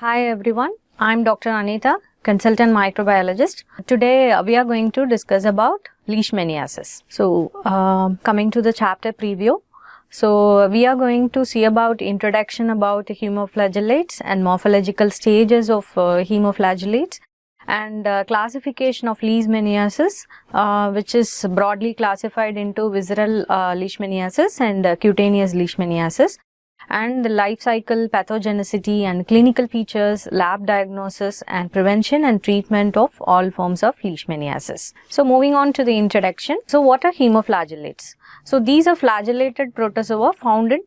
Hi everyone, I'm Dr. Anita, consultant microbiologist. Today we are going to discuss about Leishmaniasis. So coming to the chapter preview. So we are going to see about introduction about hemoflagellates and morphological stages of hemoflagellates and classification of Leishmaniasis, which is broadly classified into visceral Leishmaniasis and cutaneous Leishmaniasis, and the life cycle, pathogenicity and clinical features, lab diagnosis and prevention and treatment of all forms of Leishmaniasis. So moving on to the introduction. So what are hemoflagellates? So these are flagellated protozoa found in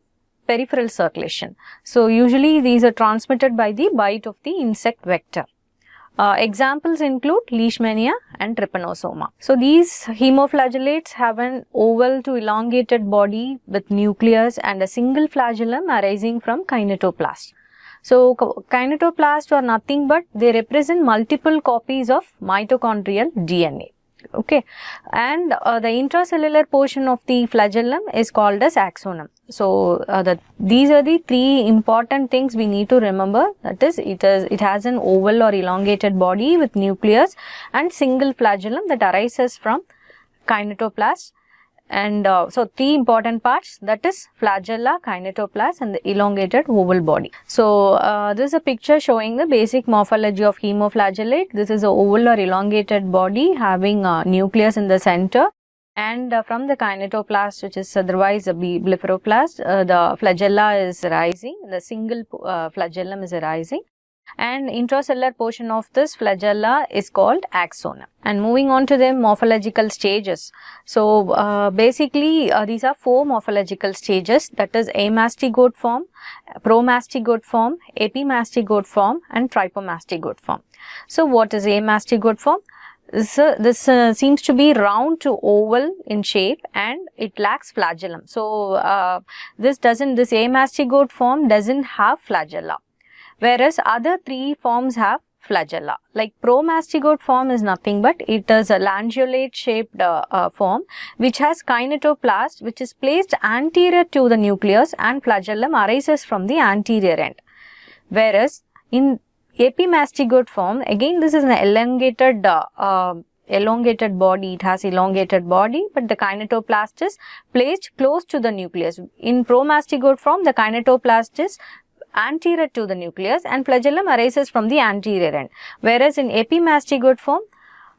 peripheral circulation. So usually these are transmitted by the bite of the insect vector. Examples include Leishmania and Trypanosoma. So these hemoflagellates have an oval to elongated body with nucleus and a single flagellum arising from kinetoplast. So kinetoplast are nothing but they represent multiple copies of mitochondrial DNA. Okay, and the intracellular portion of the flagellum is called as axonum. So these are the three important things we need to remember. That is, it has an oval or elongated body with nucleus and single flagellum that arises from kinetoplast. And so three important parts, that is flagella, kinetoplast and the elongated oval body. So this is a picture showing the basic morphology of hemoflagellate. This is a oval or elongated body having a nucleus in the center, and from the kinetoplast, which is otherwise a blepharoplast, the flagella is rising, the single flagellum is arising, and intracellular portion of this flagella is called axonum. And moving on to the morphological stages. So basically these are four morphological stages, that is amastigote form, promastigote form, epimastigote form and trypomastigote form. So what is amastigote form? This seems to be round to oval in shape and it lacks flagellum. So this amastigote form doesn't have flagella, whereas other three forms have flagella. Like promastigote form is nothing but it is a lanceolate shaped form which has kinetoplast which is placed anterior to the nucleus and flagellum arises from the anterior end. Whereas in epimastigote form, again this is an elongated body, it has elongated body, but the kinetoplast is placed close to the nucleus. In promastigote form, the kinetoplast is anterior to the nucleus and flagellum arises from the anterior end. Whereas in epimastigote form,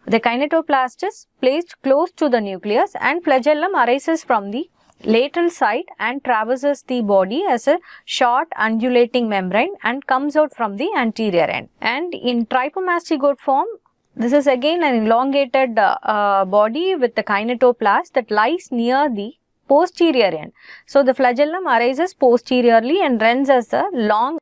the kinetoplast is placed close to the nucleus and flagellum arises from the lateral side and traverses the body as a short undulating membrane and comes out from the anterior end. And in trypomastigote form, this is again an elongated body with the kinetoplast that lies near the posterior end. So the flagellum arises posteriorly and runs as a long